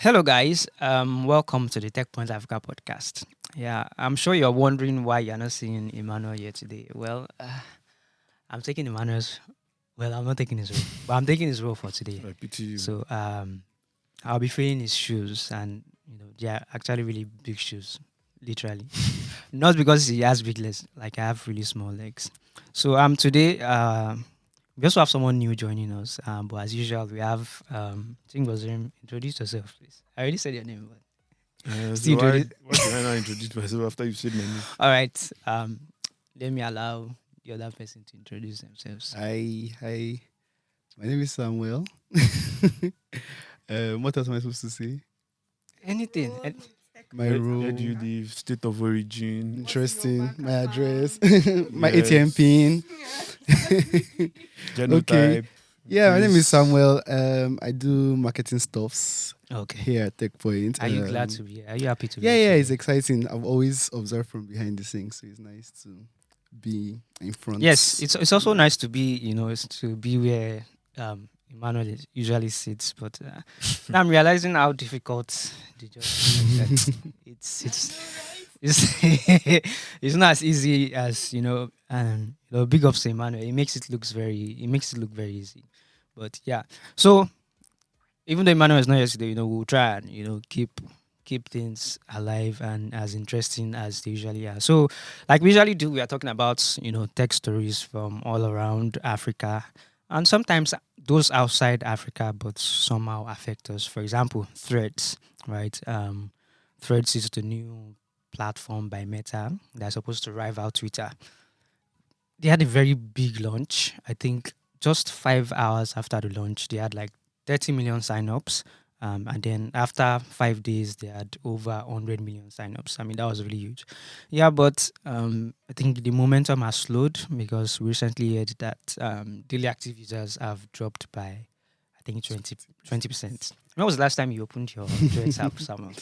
Hello, guys. Welcome to the Techpoint Africa Podcast. Yeah, I'm sure you're wondering why you're not seeing Emmanuel here today. Well, I'm taking Emmanuel's. Well, I'm not taking his role, but I'm taking his role for today. I pity you. So, I'll be filling his shoes, and they're actually really big shoes, literally. Not because he has big legs, like I have really small legs. So, today, we also have someone new joining us. But as usual, we have Tingwazim. Introduce yourself, please. I already said your name, but still So why introduce. why should I not introduce myself after you said my name? All right. Let me allow the other person to introduce themselves. Hi. My name is Samuel. What else am I supposed to say? Anything. My Where role, do you live? State of origin. interesting. My address, my Yes. ATM pin. Genotype. Yeah, my name is Please. Samuel. I do marketing stuffs Okay. here at Techpoint. Are you glad to be here? Are you happy to be Yeah, here? it's exciting. I've always observed from behind the scenes, so it's nice to be in front. Yes, it's also nice to be, to be where Emmanuel usually sits, but now I'm realizing how difficult the job is. It's it's not as easy as big ups to Emmanuel. It makes it look very easy. But yeah. So even though Emmanuel is not here today, we'll try and keep things alive and as interesting as they usually are. So, like we usually do, we are talking about tech stories from all around Africa, and sometimes those outside Africa, but somehow affect us. For example, Threads, right? Threads is the new platform by Meta that's supposed to rival Twitter. They had a very big launch. I think just 5 hours after the launch, they had like 30 million signups. And then after 5 days, they had over 100 million signups. I mean, that was really huge. Yeah, but I think the momentum has slowed because we recently heard that daily active users have dropped by, I think, 20%. When was the last time you opened your Threads app, Samuel?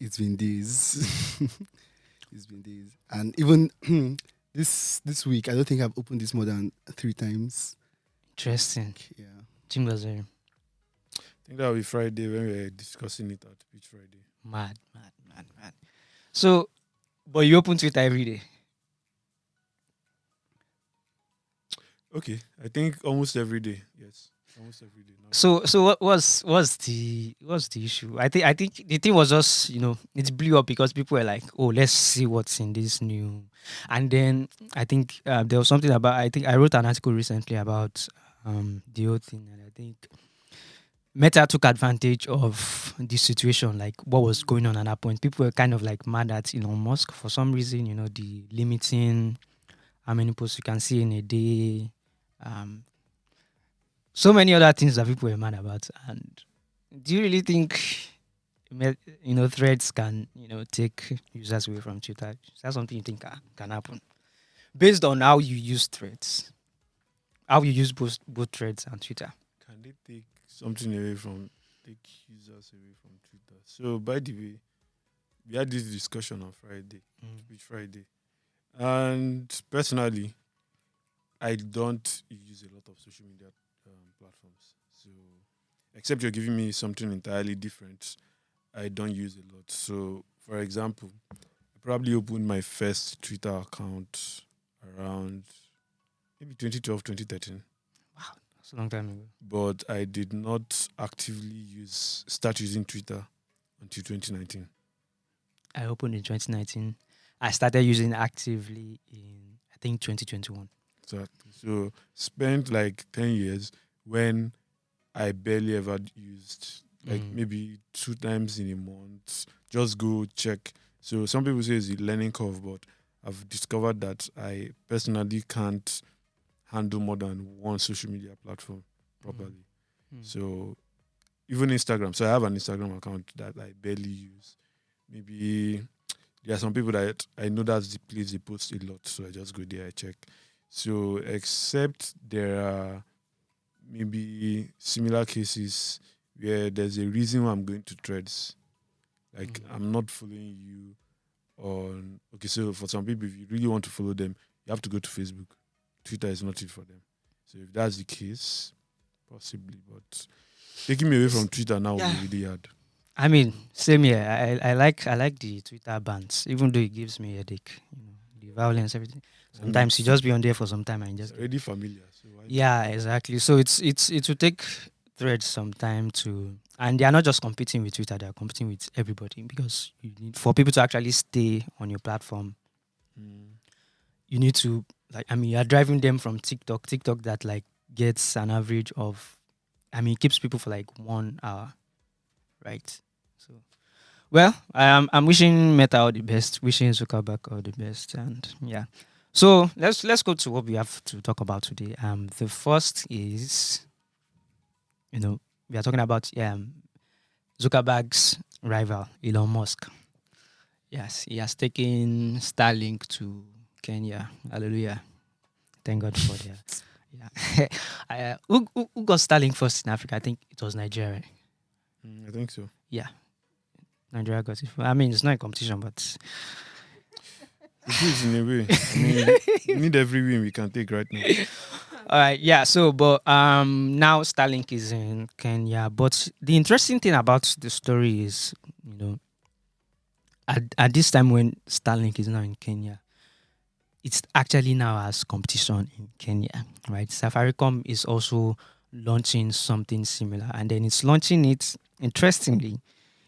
It's been days. It's been days, and even this week, I don't think I've opened this more than 3 times. Interesting. Yeah. Chingwazer. I think that will be Friday when we were discussing it at Beach Friday. Mad. So, but you open Twitter every day. Okay. I think almost every day. Yes. Almost every day. No. So what what's the issue? I think the thing was just it blew up because people were like, oh, let's see what's in this new, and then I think there was something about, I think I wrote an article recently about the whole thing, and I think Meta took advantage of this situation, like what was going on at that point. People were kind of like mad at Elon Musk for some reason, the limiting how many posts you can see in a day. Um, so many other things that people were mad about. And do you really think, threads can, take users away from Twitter? Is that something you think can happen? Based on how you use threads, how you use both threads and Twitter. Can they take something take users away from Twitter? So by the way, we had this discussion on Friday, Beach Friday. And personally, I don't use a lot of social media platforms. So, except you're giving me something entirely different, I don't use a lot. So, for example, I probably opened my first Twitter account around maybe 2012, 2013. Wow, that's a long time ago. But I did not actively start using Twitter until 2019. I opened in 2019. I started using actively in, I think, 2021. Exactly. So spent like 10 years when I barely ever used, like maybe 2 times in a month, just go check. So some people say it's a learning curve, but I've discovered that I personally can't handle more than one social media platform properly. So even Instagram. So I have an Instagram account that I barely use. Maybe there are some people that I know that's the place they post a lot, so I just go there, I check. So except there are maybe similar cases where there's a reason why I'm going to Threads. Like I'm not following you on. Okay, so for some people, if you really want to follow them, you have to go to Facebook. Twitter is not it for them. So if that's the case, possibly. But Taking me away from Twitter now Yeah. will be really hard. I mean, same here. I like the Twitter bans, even though it gives me a headache. The violence, everything. Sometimes you just be on there for some time and It's just already familiar. So why yeah, exactly. So it will take threads some time to, and they are not just competing with Twitter; they are competing with everybody because you need for people to actually stay on your platform. You need to you are driving them from TikTok that like gets an average of, it keeps people for like 1 hour, right? So well, I'm wishing Meta all the best, wishing Zuckerberg all the best, and yeah. So let's go to what we have to talk about today. The first is, we are talking about Zuckerberg's rival Elon Musk. Yes, he has taken Starlink to Kenya. Hallelujah! Thank God for that. Yeah. Who got Starlink first in Africa? I think it was Nigeria. I think so. Yeah, Nigeria got it. I mean, it's not a competition, but It is in a way. We need every win we can take right now. all right, yeah. So, but now Starlink is in Kenya. But the interesting thing about the story is, at this time when Starlink is now in Kenya, it's actually now as competition in Kenya, right? Safaricom is also launching something similar, and then it's launching it. Interestingly,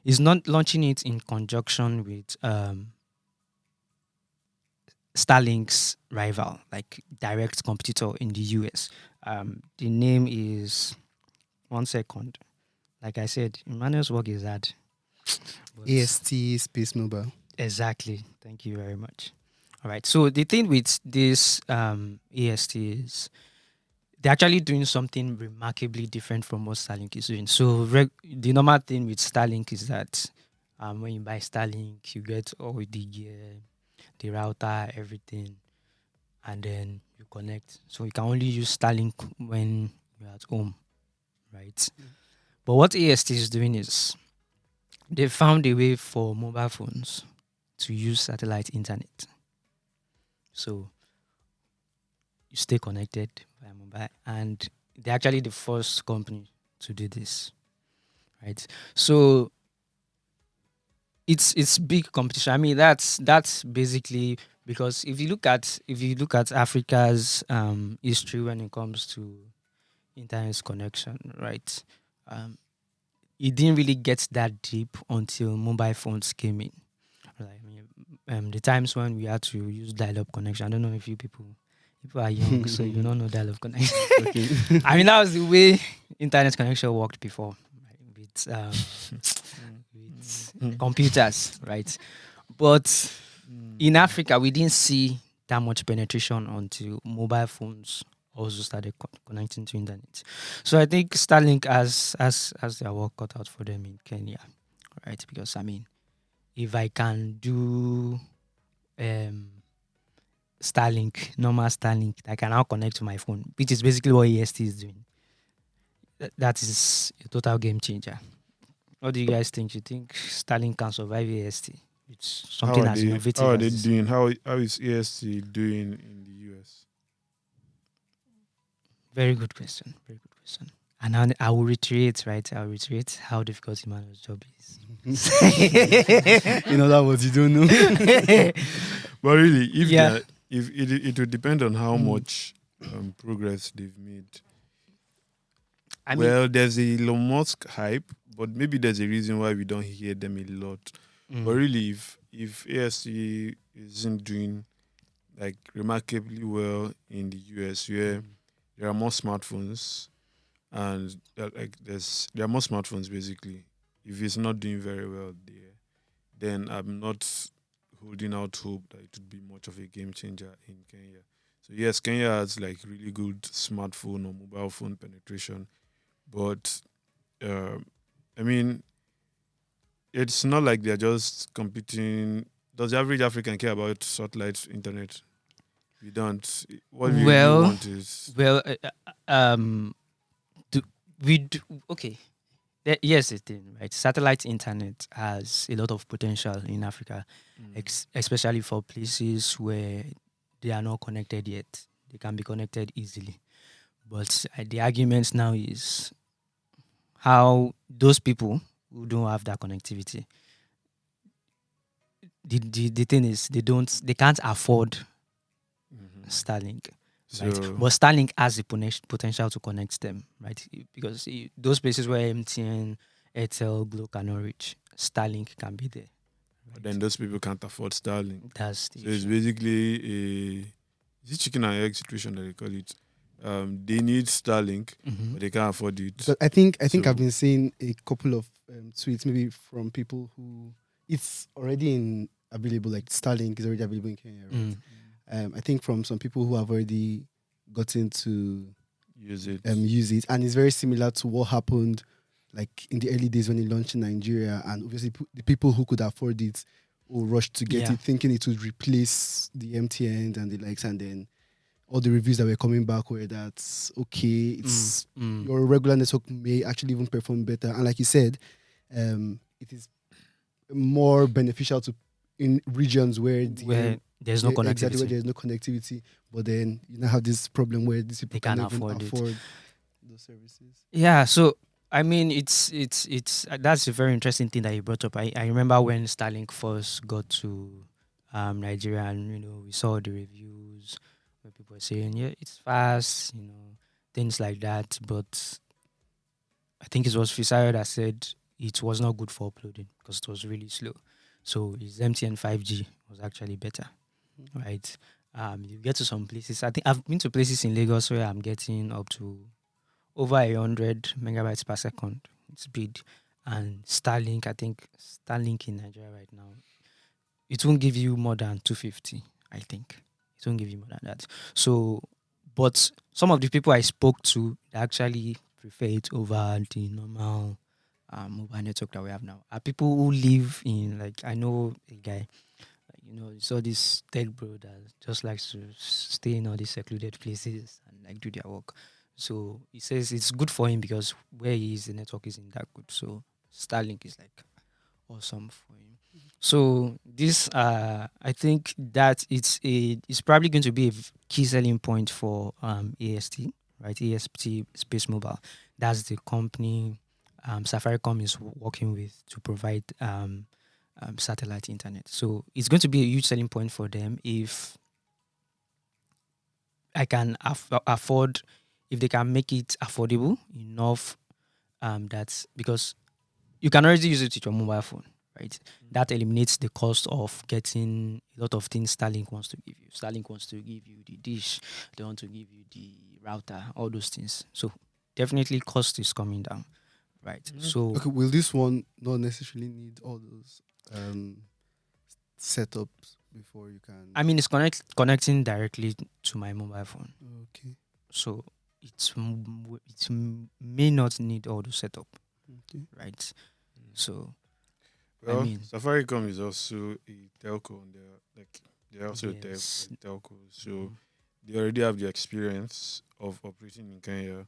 it's not launching it in conjunction with Starlink's rival, like direct competitor in the US. The name is 1 second. Like I said, Emmanuel's work is hard. But AST Space Mobile. exactly. Thank you very much. All right. So the thing with this AST is they're actually doing something remarkably different from what Starlink is doing. So the normal thing with Starlink is that when you buy Starlink, you get all the gear, the router, everything, and then you connect. So you can only use Starlink when you're at home, right? But what AST is doing is they found a way for mobile phones to use satellite internet. So you stay connected via mobile, and they're actually the first company to do this, right? So it's big competition. I mean, that's basically because if you look at Africa's history when it comes to internet connection, right? Um, it didn't really get that deep until mobile phones came in. Like, the times when we had to use dial-up connection. I don't know if people are young, so you don't know dial-up connection. Okay. I mean, that was the way internet connection worked before, right? With computers, right? But in Africa, we didn't see that much penetration until mobile phones also started connecting to internet. So I think Starlink has their work cut out for them in Kenya, right? Because if I can do normal Starlink, I can now connect to my phone, which is basically what EST is doing. That is a total game changer. What do you guys think? You think Starlink can survive EST? It's something as innovative How are as they this. doing? How is AST doing in the US? Very good question. Very good question. And I will reiterate, right? I will reiterate how difficult Emmanuel's job is. In other words, you don't know. But really, Yeah. if it would depend on how Mm. much progress they've made. I mean, There's a Elon Musk hype, but maybe there's a reason why we don't hear them a lot. But really, if ASC isn't doing like remarkably well in the US, where there are more smartphones, and there are more smartphones basically. If it's not doing very well there, then I'm not holding out hope that it would be much of a game changer in Kenya. So yes, Kenya has like really good smartphone or mobile phone penetration, but I mean, it's not like they're just competing. Does the average African care about satellite internet? We don't. What we really well, want is well, do we do okay? Here's the thing, right? Satellite internet has a lot of potential in Africa, especially for places where they are not connected yet. They can be connected easily. But the argument now is how those people who don't have that connectivity, the thing is they can't afford Starlink, right? So But Starlink has the potential to connect them, right? Because those places where MTN, Airtel, Glo cannot reach, Starlink can be there. but Right? then those people can't afford Starlink. That's the So it's issue. basically a is it chicken and egg situation that they call it. They need Starlink, Mhm. but they can't afford it. Because I think I've So been seeing a couple of tweets, maybe from people who it's already in available, like Starlink is already available in Kenya, right? Mm. I think from some people who have already gotten to use it. use it, and it's very similar to what happened like in the early days when it launched in Nigeria, and obviously the people who could afford it will rush to get Yeah. it, thinking it would replace the MTN and the likes, and then all the reviews that were coming back were that okay, it's your regular network may actually even perform better, and like you said, it is more beneficial to in regions where Where there's no exactly where connectivity, there's no connectivity, but then you now have this problem where these people they can't cannot even afford it. afford those services. Yeah, so I mean, it's that's a very interesting thing that you brought up. I remember when Starlink first got to Nigeria, and we saw the reviews where people were saying, yeah, it's fast, things like that. But I think it was Fisayo that said it was not good for uploading because it was really slow. So his MTN 5G was actually better, right? You get to some places. I think I've been to places in Lagos where I'm getting up to over 100 megabytes per second speed. And Starlink, I think Starlink in Nigeria right now, it won't give you more than 250, I think. It won't give you more than that. So, but some of the people I spoke to, they actually prefer it over the normal mobile network that we have now. Are people who live in, like, I know a guy, you saw this tech bro that just likes to stay in all these secluded places and like do their work. So he says it's good for him because where he is, the network isn't that good. So Starlink is like awesome for him. So this, I think that it's probably going to be a key selling point for AST, right? AST Space Mobile. That's the company Safaricom is working with to provide satellite internet. So it's going to be a huge selling point for them if I can afford, if they can make it affordable enough. That's because you can already use it with your mobile phone, right? That eliminates the cost of getting a lot of things Starlink wants to give you. Starlink wants to give you the dish, they want to give you the router, all those things. So definitely cost is coming down, right? So Okay, will this one not necessarily need all those setups before you can? I mean, it's connecting directly to my mobile phone, Okay. so may not need all the setup, Okay. right? So I Well, mean, Safaricom is also a telco, and they're also yes. a telco. So Mhm. they already have the experience of operating in Kenya,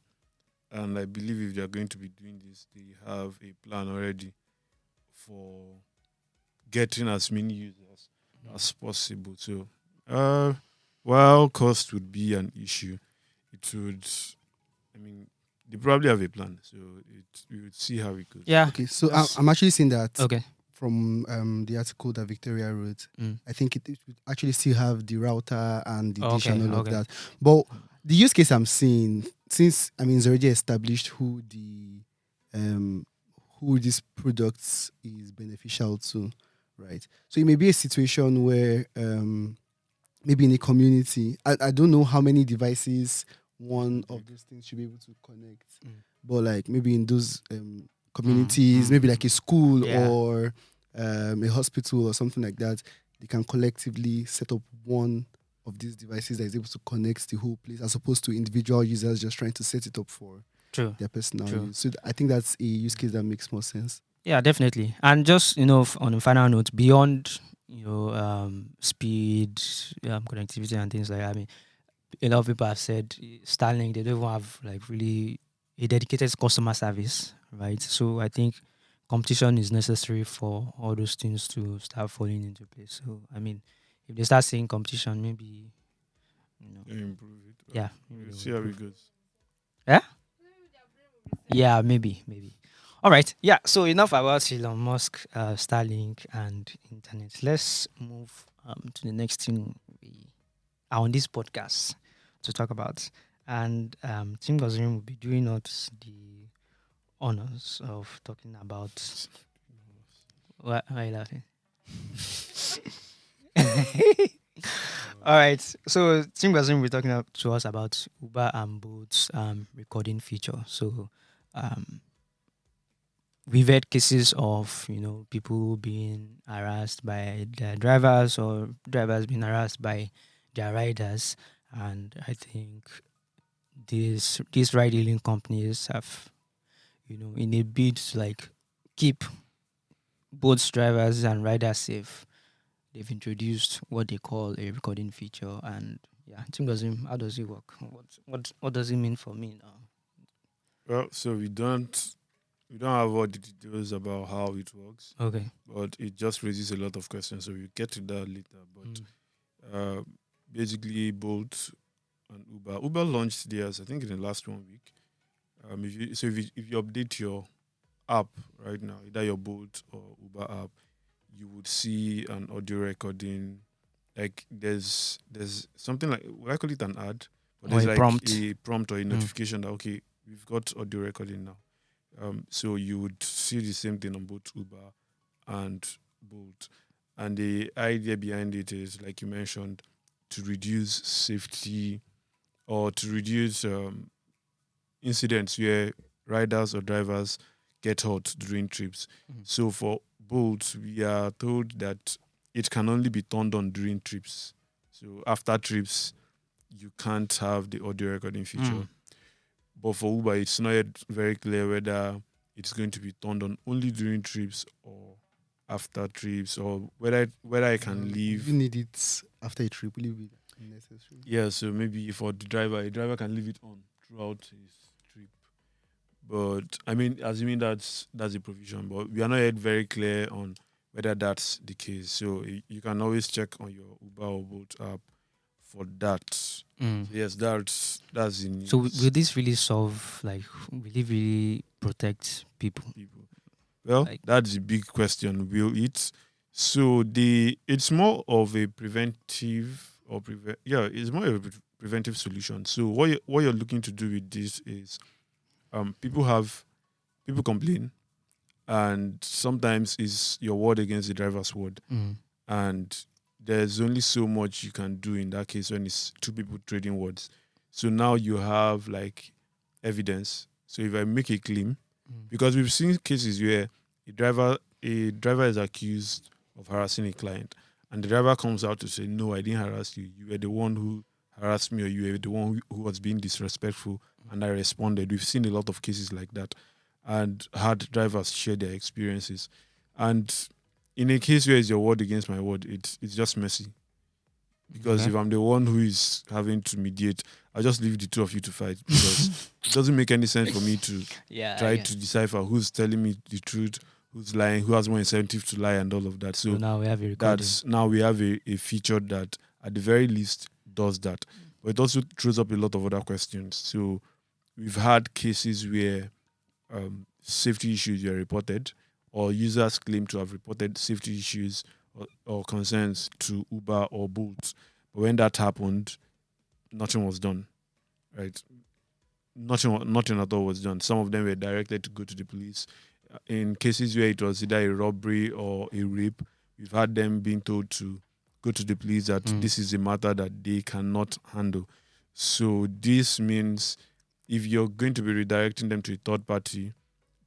and I believe if they're going to be doing this, they have a plan already for getting as many users as possible. So, while cost would be an issue, it would. I mean, they probably have a plan, so we would see how it goes. Yeah. Okay. So Yes. I'm actually seeing that Okay. from the article that Victoria wrote. Mm. I think it would actually still have the router and the dish Okay. and all of Okay. that. But the use case I'm seeing, since I mean it's already established um who this product is beneficial to, right? So it may be a situation where maybe in a community, I don't know how many devices one of those things should be able to connect, but like maybe in those communities, maybe like a school Yeah. or a hospital or something like that, they can collectively set up one of these devices that is able to connect the whole place, as opposed to individual users just trying to set it up for True. their personal True. use. So I think that's a use case that makes more sense. Yeah, definitely. And just on a final note, beyond speed, connectivity, and things like that. I mean, a lot of people have said Starlink, they don't even have like really a dedicated customer service, right? So I think competition is necessary for all those things to start falling into place. So I mean, if they start seeing competition, maybe They improve it. yeah, We'll maybe they will see how it improve. goes. Yeah, yeah, maybe. All right. Yeah. So enough about Elon Musk, Starlink, and internet. Let's move to the next thing we are on this podcast to talk about. And Tim Gazrim will be doing us the honors of talking about. Why are you laughing? All right. So Tim Gazrim will be talking to us about Uber and Bolt's recording feature. So um, we've had cases of people being harassed by their drivers or drivers being harassed by their riders, and I think these ride hailing companies have in a bid to like keep both drivers and riders safe, they've introduced what they call a recording feature. And yeah, Tim Gazim, how does it work? What does it mean for me now? Well, so we don't have all the details about how it works, Okay. but it just raises a lot of questions. So we'll get to that later. But Mm. uh, basically, Bolt and Uber launched theirs, I think, in the last 1 week. If you update your app right now, either your Bolt or Uber app, you would see an audio recording. Like there's something like, would I call it an ad? But Or there's a like prompt. a prompt or a notification that okay, we've got audio recording now. So you would see the same thing on both Uber and Bolt. And the idea behind it is, like you mentioned, to reduce safety or to reduce incidents where riders or drivers get hurt during trips. Mhm. So for Bolt, we are told that it can only be turned on during trips. So after trips, you can't have the audio recording feature. Mm. But for Uber, it's not yet very clear whether it's going to be turned on only during trips or after trips, or whether I can leave. You need it after a trip. Will it be necessary? Yeah, so maybe for the driver, a driver can leave it on throughout his trip. But I mean, assuming that's a provision, but we are not yet very clear on whether that's the case. So you can always check on your Uber or Bolt app for that. Mm. Yes, that's in So will this really solve, like, will it really protect people? people. Well, Like, that's the big question. Will it? So it's more of a preventive or it's more of a preventive solution. So what you're looking to do with this is people complain, and sometimes it's your word against the driver's word, mm. and there's only so much you can do in that case when it's two people trading words. So now you have like evidence. So if I make a claim, Mm. because we've seen cases where a driver is accused of harassing a client, and the driver comes out to say, "No, I didn't harass you. You were the one who harassed me, or you were the one who was being disrespectful, and I responded." We've seen a lot of cases like that, and had drivers share their experiences. And in a case where it's your word against my word, it's just messy. Because Okay. if I'm the one who is having to mediate, I'll just leave the two of you to fight, because it doesn't make any sense for me to Yeah. try to decipher who's telling me the truth, who's lying, who has more incentive to lie, and all of that. So So now we have a recording. now we have a feature that at the very least does that. But it also throws up a lot of other questions. So we've had cases where safety issues were reported, or users claim to have reported safety issues or concerns to Uber or Bolt. But when that happened, nothing was done. Right? Nothing at all was done. Some of them were directed to go to the police. In cases where it was either a robbery or a rape, we've had them being told to go to the police that this is a matter that they cannot handle. So this means if you're going to be redirecting them to a third party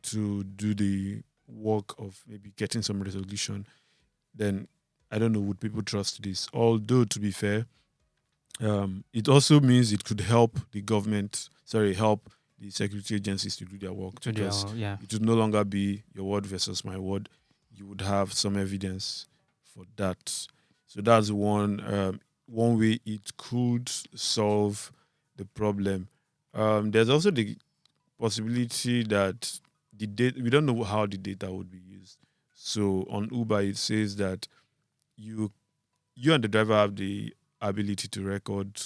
to do the work of maybe getting some resolution, then I don't know, would people trust this? Although, to be fair, it also means it could help help the security agencies to do their work, So they because are, yeah. it would no longer be your word versus my word. You would have some evidence for that. So that's one way it could solve the problem. There's also the possibility that we don't know how the data would be used. So on Uber, it says that you and the driver have the ability to record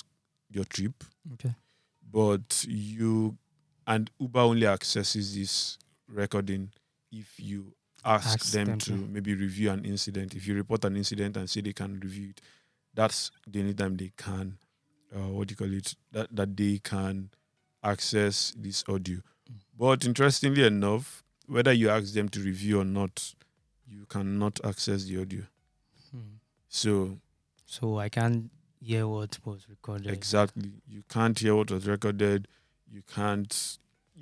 your trip, Okay. but Uber only accesses this recording if you ask them them to to. maybe review an incident. If you report an incident and say they can review it, that's the only time they can, what do you call it, that they can access this audio. But interestingly enough, whether you ask them to review or not, you cannot access the audio. So I can't hear what was recorded. exactly, you can't hear what was recorded.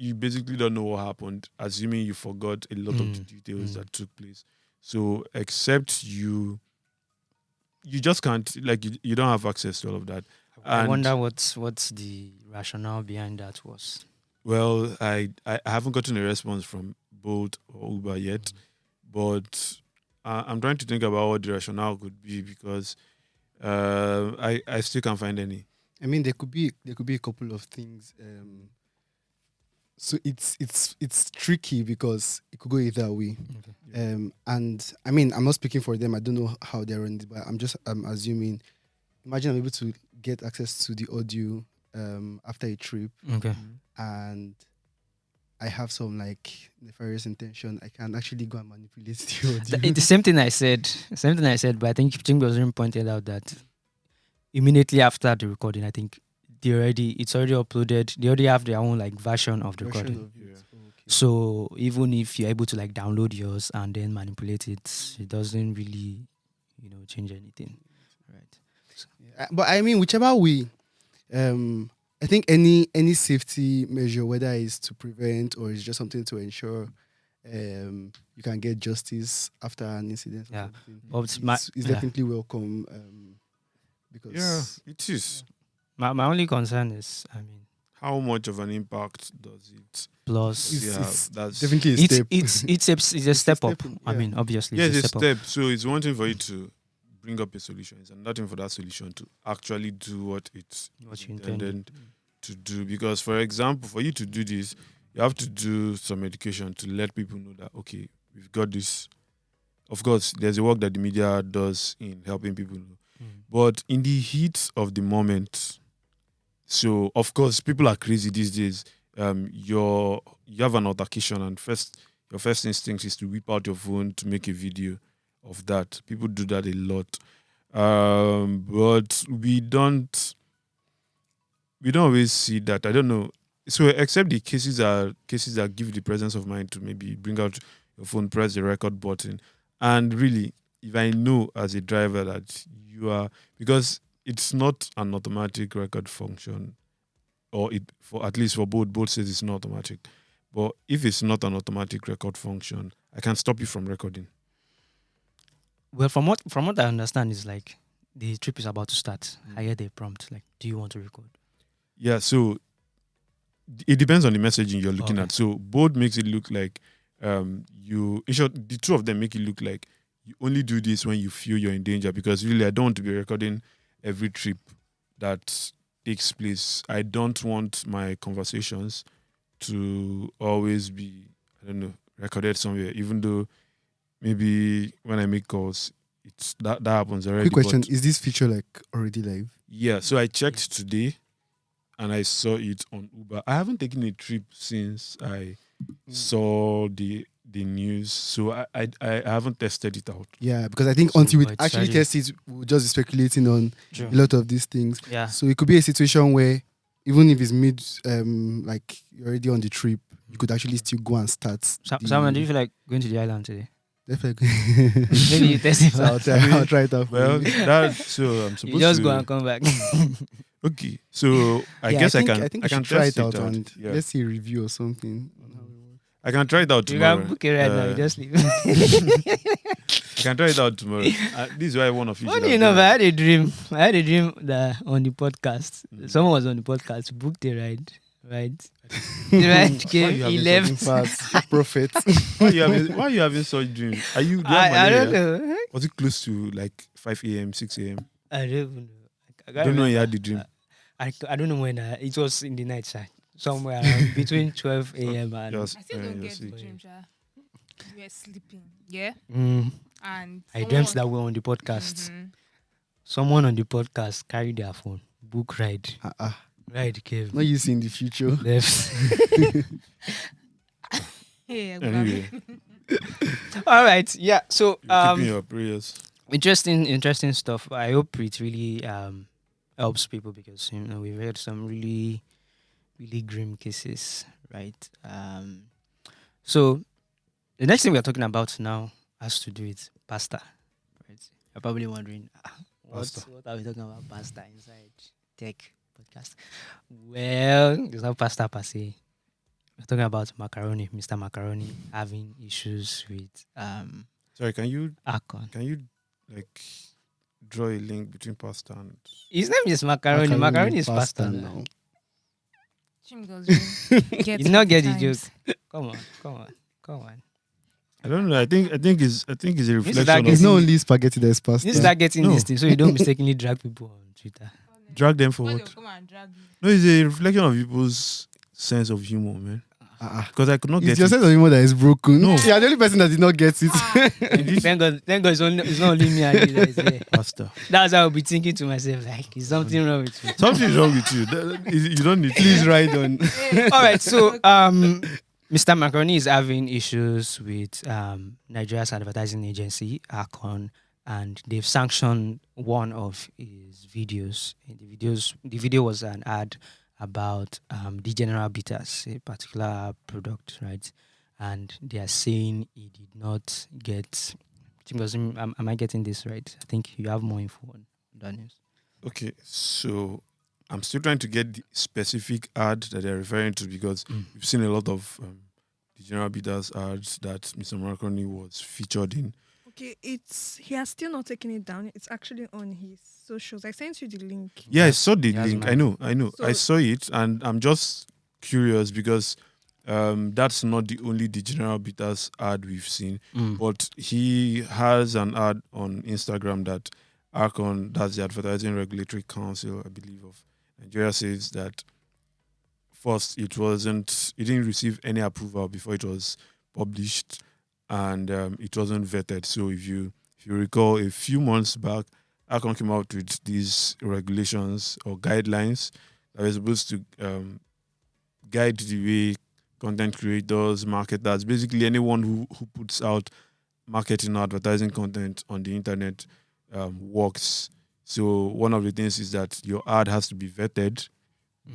You basically don't know what happened, assuming you forgot a lot of the details that took place. So except you just can't, like, you don't have access to all of that. I And wonder what's the rationale behind that was. well, I haven't gotten a response from Bolt or Uber yet, but I'm trying to think about what the rationale could be, because I still can't find any. I mean, there could be a couple of things. So it's tricky because it could go either way. Okay. And I mean, I'm not speaking for them. I don't know how they're running it, but I'm assuming. Imagine I'm able to get access to the audio after a trip, Okay. and I have some like nefarious intention. I can actually go and manipulate the audio. The same thing I said. But I think Chingbe pointed out that immediately after the recording, I think it's already uploaded. They already have their own like version of the Version recording. of it. Yeah. Oh, okay. So even if you're able to like download yours and then manipulate it, it doesn't really, change anything. Right. But I mean, whichever way, I think any safety measure, whether it's to prevent or it's just something to ensure you can get justice after an incident, or Yeah. something, But it's definitely welcome. Because Yeah, it is. my only concern is, I mean, How much of an impact does it? plus it's That's definitely a it's step. it's a step up. step, I yeah. mean, obviously, yeah, it's it's a a step up. step. So it's one thing for you to bring up a solution. It's another thing for that solution to actually do what it's What you intended intended. to do. Because, for example, for you to do this, you have to do some education to let people know that, okay, we've got this. Of course, there's a work that the media does in helping people know. But in the heat of the moment, so of course people are crazy these days. You have an altercation, and your first instinct is to whip out your phone to make a video of that. People do that a lot, but we don't always see that. I don't know. So except the cases that give you the presence of mind to maybe bring out your phone, press the record button, and really, if I know as a driver that you are, because it's not an automatic record function, or for at least for both says it's not automatic. But if it's not an automatic record function, I can stop you from recording. Well, from what I understand is like the trip is about to start. I hear the prompt like, "Do you want to record?" Yeah, so it depends on the messaging you're looking Okay. at. So both makes it look like in short, the two of them make it look like you only do this when you feel you're in danger, because really I don't want to be recording every trip that takes place. I don't want my conversations to always be, I don't know, recorded somewhere, even though maybe when I make calls, it's that happens already. Quick question: but- is this feature like already live? Yeah, so I checked today and I saw it on Uber. I haven't taken a trip since I saw the news, so I haven't tested it out. Yeah, because I think So, until we but it's actually already- test it, we'll just be speculating on True. a lot of these things. Yeah. So it could be a situation where even if it's mid, like you're already on the trip, you could actually still go and start. Simon, do you feel like going to the island today? Definitely. Maybe you test it So I'll out. I'll try it out. for Well, you. I'm supposed You just to go and come back. Okay, so I Yeah, guess I think- can. I think I you can should try test it out and Yeah. let's see a review or something. On how it works. I can try it out You tomorrow. can book it right now. You just leave. I can try it out tomorrow. This is why one of you. should Funny have enough, done I it. had a dream. that on the podcast, someone was on the podcast, booked a ride, right? The ride came, you he having left. Fast prophet. Why are you having such dreams? Are you? Do you have I don't malaria? know. Was it close to like 5 a.m., 6 a.m.? I don't even know. I I can't don't know. You remember. had the dream. I don't know when. It was in the night side, somewhere around between 12 a.m. and. Yes, I still don't you're get the sick. dream, ja. You were sleeping, yeah? Mm, And I dreamt that we were on the podcast. Mhm. Someone on the podcast carried their phone, book ride, ride came, Not you see in the future. left. Hey, Anyway, All right. Yeah. So You're keeping your prayers. interesting stuff. I hope it really helps people because we've heard some really grim cases, right? So the next thing we're talking about now has to do with pasta, right? You're probably wondering, Pasta. what are we talking about pasta inside Tech Podcast? Well, it's not pasta per se. We're talking about Macaroni, Mr. Macaroni having issues with Sorry, can you ARCON. like draw a link between pasta and His name is Macaroni. Macaroni is pasta now. now. Chim goes, get You did not get the times. joke. Come on. I don't know. I think it's a that reflection gets- It's of not only spaghetti that's pasta. You need to start getting No. this thing so you don't mistakenly drag people on Twitter. drag them for Why what? they'll come and drag you? No, it's a reflection of people's sense of humor, man. Because I could not It's get your it. sense of humor that is broken. No. You are the only person that did not get it. Thank God it's not only me and you that is there. Pasta. That's how I'll be thinking to myself, like, is something wrong with me? Something's wrong with you. You don't need. Please ride on. All right, so Mr. Macaroni is having issues with Nigeria's advertising agency, ARCON, and they've sanctioned one of his videos. The video was an ad about the General Bitters, a particular product, right? And they are saying he did not get. Am I getting this right? I think you have more info on that news. Okay, so I'm still trying to get the specific ad that they're referring to because we've seen a lot of the General Bitters ads that Mr. Macaroni was featured in. Okay, he has still not taken it down. It's actually on his socials. I sent you the link. Yeah, I saw the He has link. mine. I know. So- I saw it, and I'm just curious because that's not the only the General Bitters ad we've seen. But he has an ad on Instagram that ARCON, that's the Advertising Regulatory Council, I believe, of Nigeria, says that first it didn't receive any approval before it was published, and it wasn't vetted. So if you recall, a few months back, ARCON came out with these regulations or guidelines that were supposed to guide the way content creators, marketers, basically anyone who puts out marketing or advertising content on the internet works. So one of the things is that your ad has to be vetted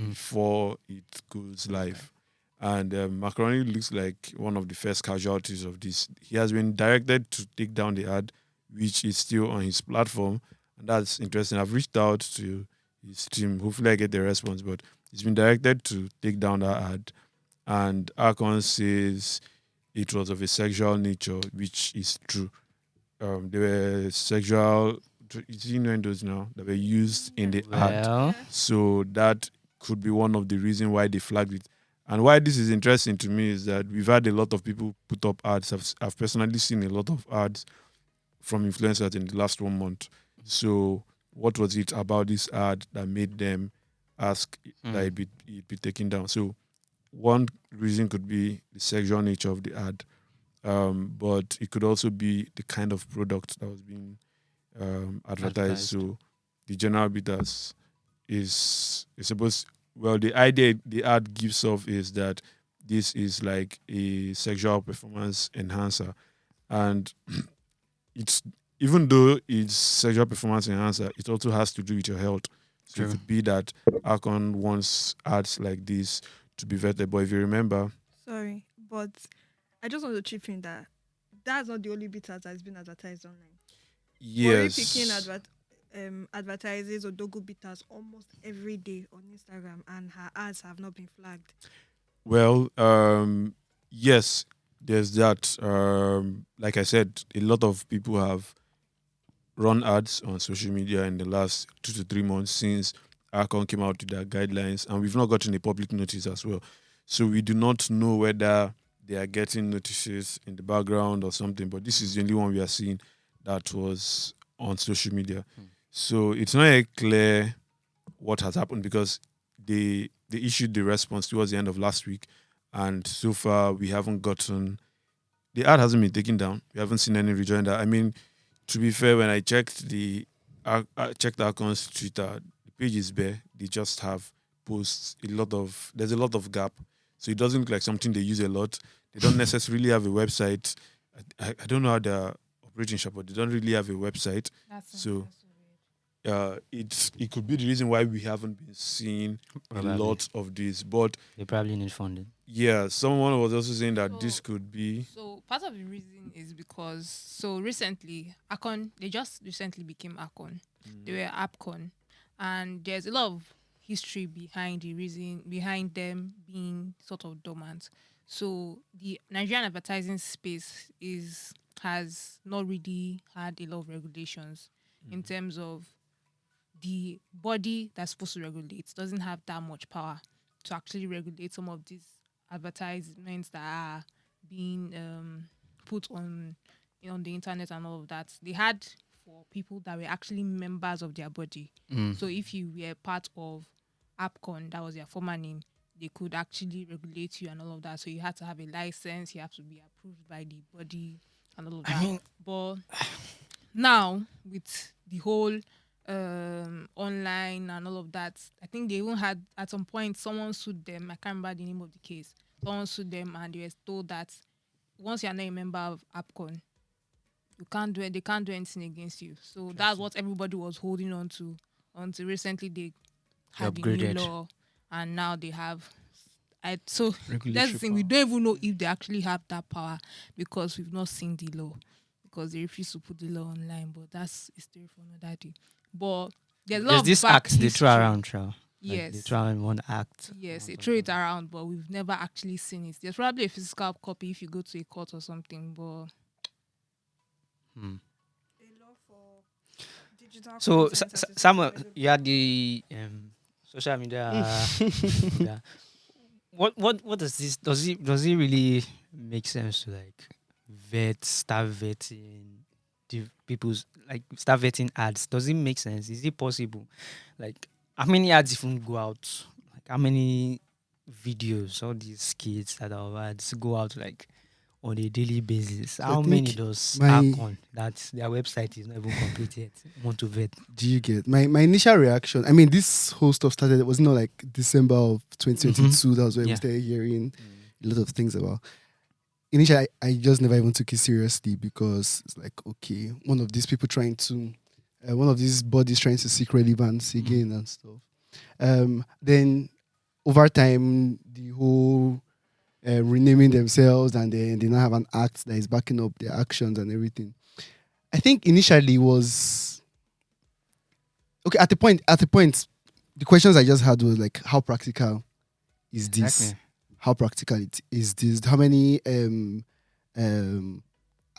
before it goes live. And Macaroni looks like one of the first casualties of this. He has been directed to take down the ad, which is still on his platform. And that's interesting. I've reached out to his team. Hopefully I get a response, but he's been directed to take down that ad. And ARCON says it was of a sexual nature, which is true. There were sexual innuendos now that were used in the ad. Well, So that could be one of the reasons why they flagged it. And why this is interesting to me is that we've had a lot of people put up ads. I've personally seen a lot of ads from influencers in the last 1 month. So what was it about this ad that made them ask that it be taken down? So one reason could be the sexual nature of the ad, but it could also be the kind of product that was being advertised. So the General Bitters is supposed. Well, the idea the ad gives off is that this is like a sexual performance enhancer, and it's even though it's sexual performance enhancer, it also has to do with your health. So True. it could be that ARCON wants ads like this to be vetted. But if you remember, Sorry, but I just want to chip in that that's not the only bitters that's been advertised online. yes, Picking advertises Odogo bitters almost every day on Instagram, and her ads have not been flagged. well, yes, there's that. Like I said, a lot of people have run ads on social media in the last 2 to 3 months since ARCON came out with their guidelines, and we've not gotten a public notice as well. So we do not know whether they are getting notices in the background or something, but this is the only one we are seeing that was on social media. So it's not yet clear what has happened because they issued the response towards the end of last week, and so far we haven't gotten. The ad hasn't been taken down. We haven't seen any rejoinder. I mean, to be fair, when I checked I checked ARCON's Twitter, the page is bare. They just have posts there's a lot of gap. So it doesn't look like something they use a lot. They don't necessarily have a website. I don't know how they're operating shop, but they don't really have a website. So it could be the reason why we haven't been seeing a Probably. lot of this. But They probably need funding. yeah, someone was also saying that this So- could be So part of the reason is because recently ARCON, they just recently became ARCON. They were APCON, and there's a lot of history behind the reason behind them being sort of dormant. So the Nigerian advertising space has not really had a lot of regulations in terms of the body that's supposed to regulate doesn't have that much power to actually regulate some of these advertisements that are being put on the internet and all of that. They had for people that were actually members of their body. So if you were part of APCON, that was their former name, they could actually regulate you and all of that. So you had to have a license, you have to be approved by the body and all of that. I mean, But now with the whole online and all of that, I think they even had at some point someone sued them. I can't remember the name of the case. Someone sued them and they were told that once you're not a member of APCON, they can't do anything against you. So that's what everybody was holding on to until recently they had the new upgraded. law, and now they have. So that's the Regulatory thing. We don't even know if they actually have that power because we've not seen the law, because they refuse to put the law online. But that's a story for another day. But there's a lot There's of this back act they throw history. around, Chow. Like, Yes. they throw around one act. Yes, they throw it around, but we've never actually seen it. There's probably a physical copy if you go to a court or something, but Hmm. A law for digital So, content that is Samuel, available. you had the social media. Yeah. What does this does it really make sense to like start vetting the people's like start vetting ads? Does it make sense? Is it possible? Like how many ads even go out? Like how many videos, all these skits that are ads go out like on a daily basis? I How many think does my- ARCON that their website is not even complete yet want to vet? Do you get my initial reaction? I mean, this whole stuff started. It was not like December of 2022. That was when we Yeah. started hearing a lot of things about. Initially, I just never even took it seriously because it's like, okay, one of these people trying to, one of these bodies trying to seek relevance again and stuff. Then over time, the whole renaming themselves, and then they now have an act that is backing up their actions and everything. I think initially was okay. At the point, the questions I just had was like, how practical is this? Exactly. How practical it is this? How many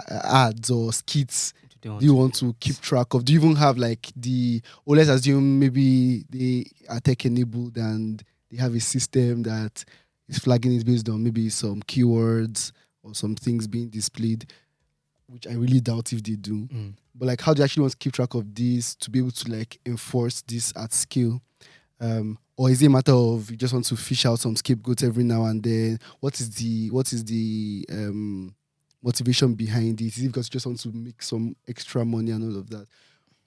ads or skits do you want to keep track of? Do you even have like let's assume maybe they are tech enabled and they have a system that is flagging it based on maybe some keywords or some things being displayed, which I really doubt if they do. But like, how do you actually want to keep track of this to be able to like enforce this at scale? Or is it a matter of you just want to fish out some scapegoats every now and then? What is the motivation behind it? Is it because you just want to make some extra money and all of that?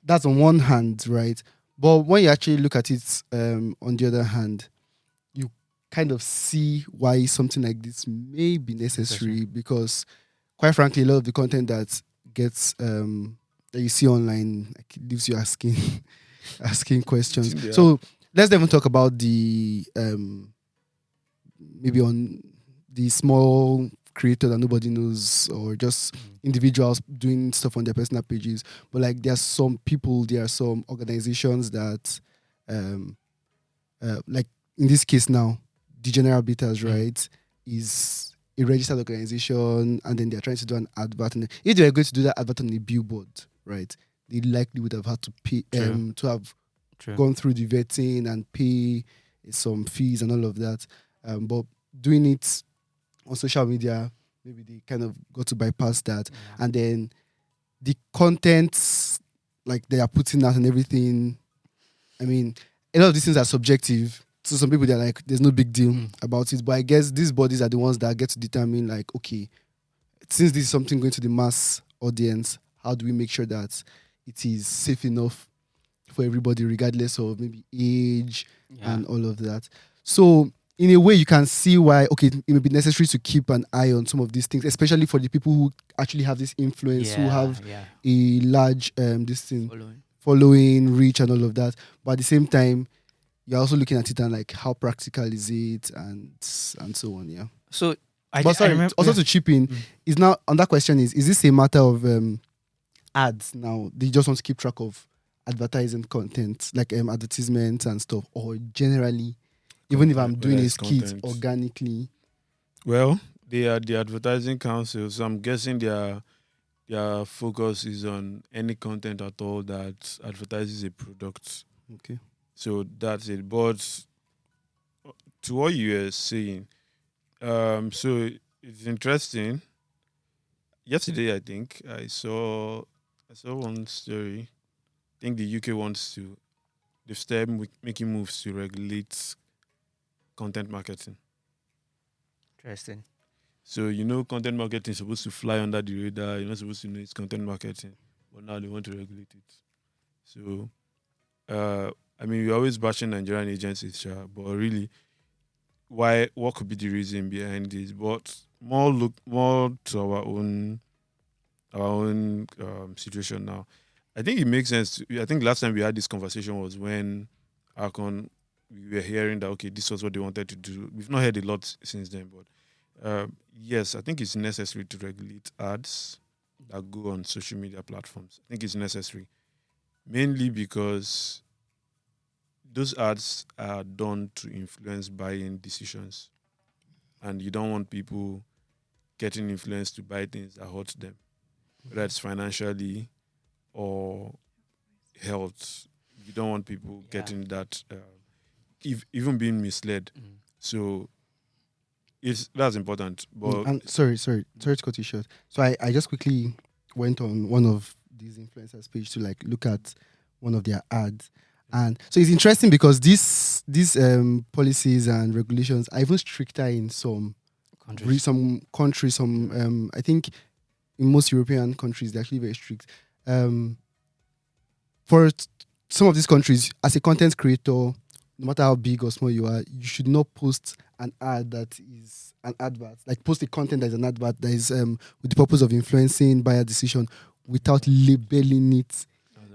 That's on one hand, right? But when you actually look at it on the other hand, you kind of see why something like this may be necessary because, quite frankly, a lot of the content that gets that you see online like, leaves you asking asking questions. Yeah. So let's even talk about the maybe on the small creator that nobody knows or just individuals doing stuff on their personal pages. But like there are some organizations that like in this case now, the General Beaters, right, is a registered organization, and then they're trying to do an advert. And if they were going to do that advert on a billboard, right, they likely would have had to pay True. to have True. gone through the vetting and pay some fees and all of that. But doing it on social media, maybe they kind of got to bypass that. And then the content like they are putting out and everything, I mean, a lot of these things are subjective. So some people, they're like, there's no big deal about it. But I guess these bodies are the ones that get to determine like, okay, since this is something going to the mass audience, how do we make sure that it is safe enough for everybody, regardless of maybe age and all of that? So in a way, you can see why, okay, it may be necessary to keep an eye on some of these things, especially for the people who actually have this influence, who have a large this thing, following, reach, and all of that. But at the same time, you're also looking at it and like, how practical is it, and so on, yeah. So, to chip in, is now on that question is this a matter of ads now? They just want to keep track of advertising content, like advertisements and stuff, or generally, even if I'm doing a skit organically? Well, they are the advertising council, so I'm guessing their focus is on any content at all that advertises a product. Okay. So that's it. But to what you were saying, so it's interesting. Yesterday, I think I saw one story. I think the UK they've started making moves to regulate content marketing. Interesting. So content marketing is supposed to fly under the radar. You're not supposed to know it's content marketing, but now they want to regulate it. So, we're always bashing Nigerian agencies, but really, what could be the reason behind this? But more to our own situation now. I think it makes sense. I think last time we had this conversation was when ARCON, we were hearing that, okay, this was what they wanted to do. We've not heard a lot since then, but yes, I think it's necessary to regulate ads that go on social media platforms. I think it's necessary, mainly because those ads are done to influence buying decisions, and you don't want people getting influenced to buy things that hurt them, whether it's financially or health. You don't want people getting that, even being misled. So that's important. But sorry to cut you short. So I just quickly went on one of these influencers' page to like look at one of their ads. And so it's interesting because these policies and regulations are even stricter in some countries. I think in most European countries they're actually very strict. For some of these countries, as a content creator, no matter how big or small you are, you should not post an ad that is an advert. Like post a content that is an advert that is with the purpose of influencing buyer decision without labeling it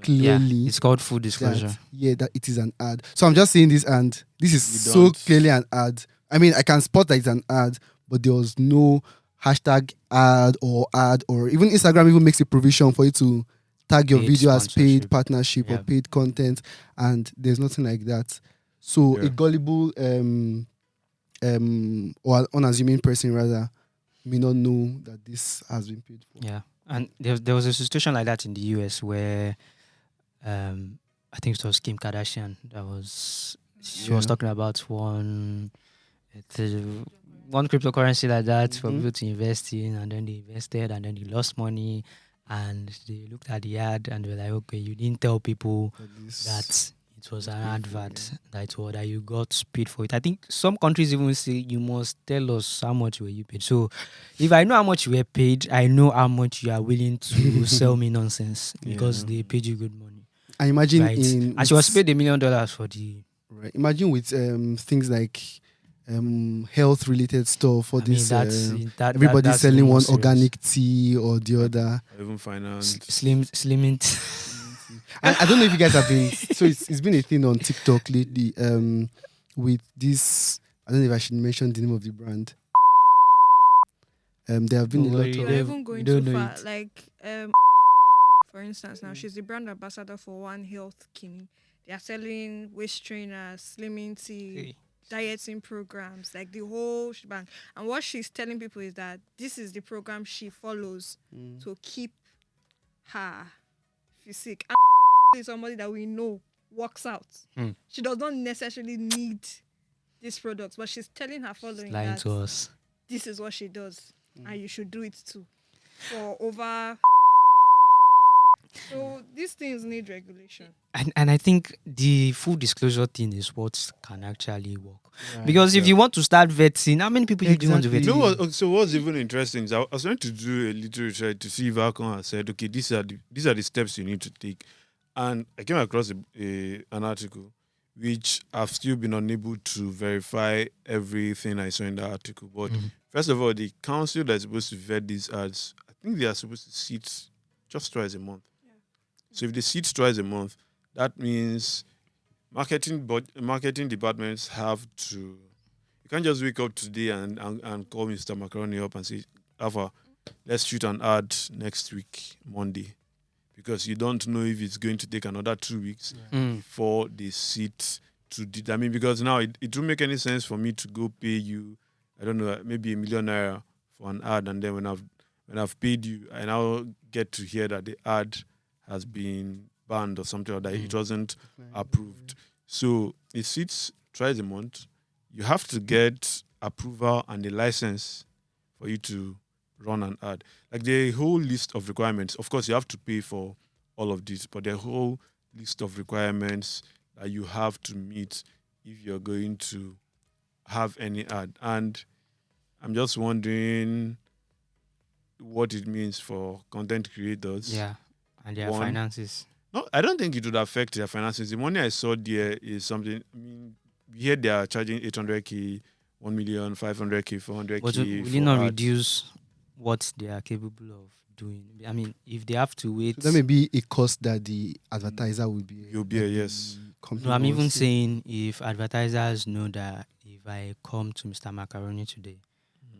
clearly. Yeah, it's called full disclosure. That it is an ad. So I'm just saying this, and this is so clearly an ad. I mean, I can spot that it's an ad, but there was no hashtag ad, or even Instagram even makes a provision for you to tag your video as paid partnership or paid content, and there's nothing like that. So a gullible or unassuming person rather may not know that this has been paid for. Yeah, and there was a situation like that in the US where I think it was Kim Kardashian she was talking about one cryptocurrency like that for people to invest in, and then they invested and then they lost money, and they looked at the ad and they were like, okay, you didn't tell people that it was an advert, that you got paid for it. I think some countries even say you must tell us how much were you paid. So if I know how much you were paid, I know how much you are willing to sell me nonsense because they paid you good money. I imagine and she was paid $1 million for the imagine with things like health related stuff for everybody's selling one organic tea or the other, even finance slimming. I don't know if you guys have been. So it's been a thing on TikTok lately. With this, I don't know if I should mention the name of the brand. There have been a lot of. Even going too far, like for instance, now she's the brand ambassador for One Health Kidney. They are selling waist trainers, slimming tea, dieting programs, like the whole shebang. And what she's telling people is that this is the program she follows to keep her physique. And is somebody that we know works out. She does not necessarily need these products, but she's telling her following that to us. This is what she does, and you should do it too. For over. So these things need regulation. And I think the full disclosure thing is what can actually work. Right. Because if you want to start vetting, how many people do you want to vet? So what's even interesting is I was trying to do a little research to see if ARCON has said, okay, these are the steps you need to take. And I came across an article which I've still been unable to verify everything I saw in the article. But first of all, the council that's supposed to vet these ads, I think they are supposed to sit just twice a month. So if they sit twice a month, that means marketing departments have to. You can't just wake up today and call Mr. Macaroni up and say, Alpha, let's shoot an ad next week, Monday. Because you don't know if it's going to take another 2 weeks before they sit to determine. Because now it won't make any sense for me to go pay you, I don't know, maybe ₦1 million for an ad, and then when I've paid you, I now get to hear that the ad has been banned or something, or that it wasn't approved. So it sits twice a month. You have to get approval and a license for you to run an ad. Like the whole list of requirements. Of course, you have to pay for all of this, but the whole list of requirements that you have to meet if you're going to have any ad. And I'm just wondering what it means for content creators. Yeah, and their finances. No, I don't think it would affect their finances. The money I saw there is something. I mean, here they are charging 800K, 1 million, 500K, 400K. But will it not reduce what they are capable of doing? I mean, if they have to wait, so that may be a cost that the advertiser will be. You'll be yes. No, I'm even saying if advertisers know that if I come to Mr. Macaroni today,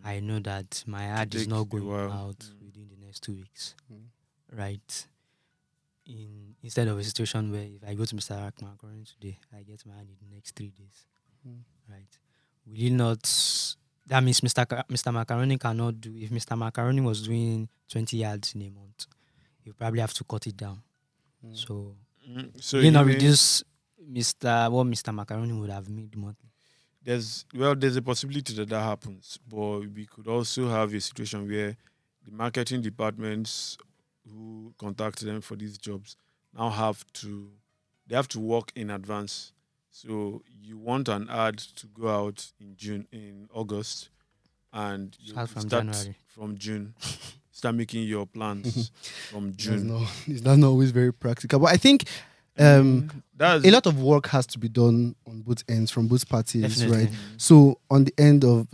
I know that my ad is not going out within the next 2 weeks, right? Instead of a situation where if I go to Mr. Macaroni today, I get my ad in the next 3 days, right? Will you not? That means Mr. Macaroni cannot do. If Mr. Macaroni was doing 20 yards in a month, you probably have to cut it down. So you not reduce what Mr. Macaroni would have made monthly. There's a possibility that happens, but we could also have a situation where the marketing departments who contact them for these jobs now have to work in advance. So you want an ad to go out in August, and you start from start January. from June. Start making your plans from June. It's not always very practical, but I think a lot of work has to be done on both ends from both parties, Definitely. right? So on the end of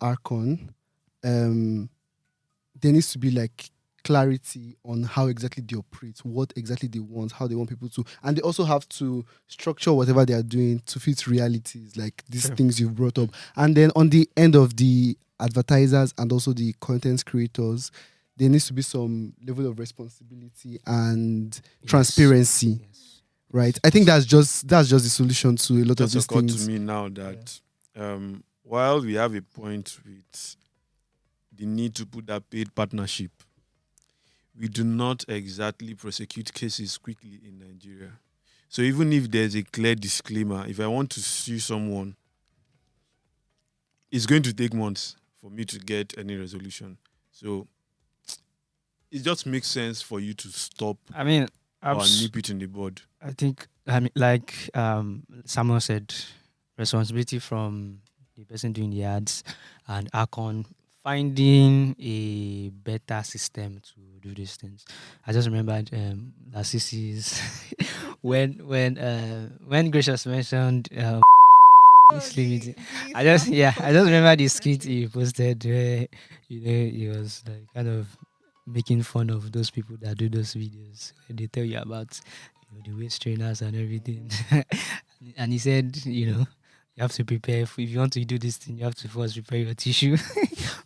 ARCON, there needs to be like clarity on how exactly they operate, what exactly they want, how they want people to, and they also have to structure whatever they are doing to fit realities, like these things you've brought up. And then on the end of the advertisers and also the content creators, there needs to be some level of responsibility and transparency. Yes. Right? I think that's just the solution to a lot of these occurred things. to me now that while we have a point with the need to put that paid partnership, we do not exactly prosecute cases quickly in Nigeria. So even if there's a clear disclaimer, if I want to sue someone, it's going to take months for me to get any resolution. So it just makes sense for you to stop or nip it in the bud. I think, like Samuel said, responsibility from the person doing the ads and ARCON finding a better system to do these things. I just remembered Narcissus when Gracious mentioned limiting. I just remember the skit he posted where he was like kind of making fun of those people that do those videos where they tell you about the waist trainers and everything. And he said, you have to prepare. If you want to do this thing, you have to first prepare your tissue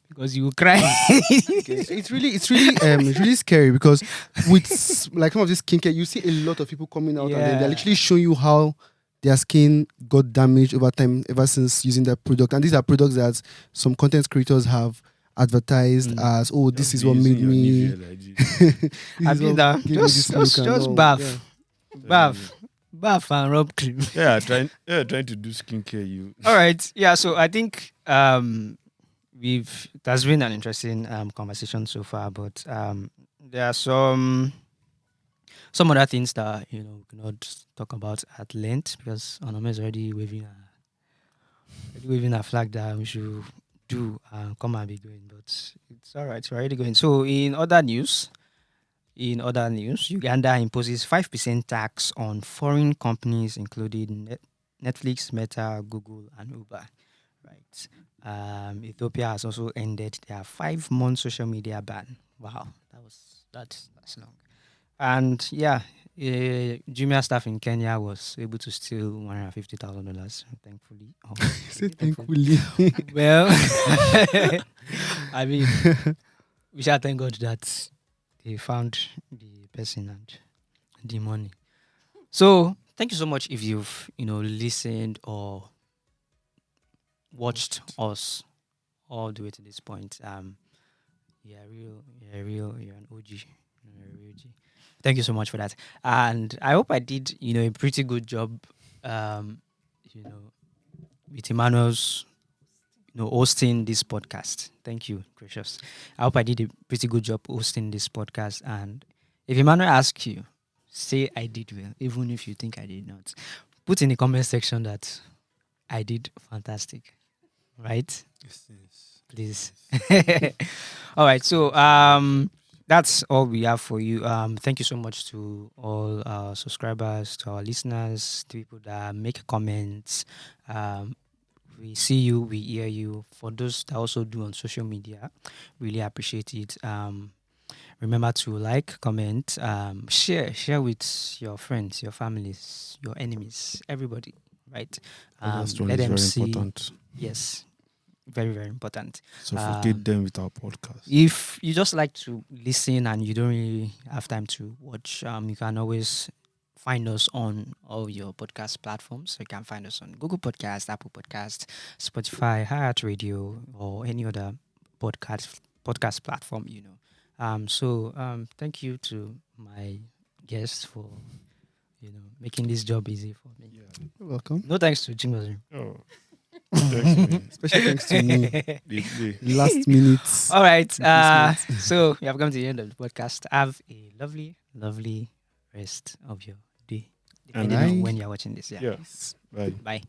because you will cry. It's really scary because with like some of this skincare, you see a lot of people coming out and then they're literally showing you how their skin got damaged over time ever since using that product. And these are products that some content creators have advertised as, this is what made me. I mean that. Just bath and rub cream. Trying to do skincare. All right. Yeah. So I think it has been an interesting conversation so far, but there are some other things that we cannot talk about at length because Onome is already waving a flag that we should do and come and be going. But it's all right. We're already going. So in other news, Uganda imposes 5% tax on foreign companies, including Netflix, Meta, Google, and Uber. Right. Ethiopia has also ended their 5-month social media ban. Wow, that's long. And yeah, Jumia staff in Kenya was able to steal $150,000, thankfully. Oh, Say thankfully. thankfully. Well, I mean, we shall thank God that they found the person and the money. So thank you so much if you've listened or watched us all the way to this point. You're an OG. You're a real G. Thank you so much for that. And I hope I did, a pretty good job, with Emmanuel's, hosting this podcast. Thank you, gracious. I hope I did a pretty good job hosting this podcast. And if Emmanuel asks you, say I did well, even if you think I did not. Put in the comment section that I did fantastic. Right? Yes. Please. All right. So that's all we have for you. Thank you so much to all our subscribers, to our listeners, to people that make comments. We see you, we hear you. For those that also do on social media, really appreciate it. Remember to like, comment, share with your friends, your families, your enemies, everybody. Right? That's one let is them very see. important. Yes, very, very important. Suffocate them with our podcast. If you just like to listen and you don't really have time to watch, you can always find us on all your podcast platforms. You can find us on Google Podcast, Apple Podcast, Spotify, Heart Radio, or any other podcast platform. So thank you to my guests for making this job easy for me. Yeah. You're welcome. No thanks to Jimbo. Oh. Thanks, man. Special thanks to me. The Last minutes. All right. Replacement. So we have come to the end of the podcast. Have a lovely, lovely rest of your day. Depending on Bye. when you're watching this. Yeah. Yes. Bye. Bye.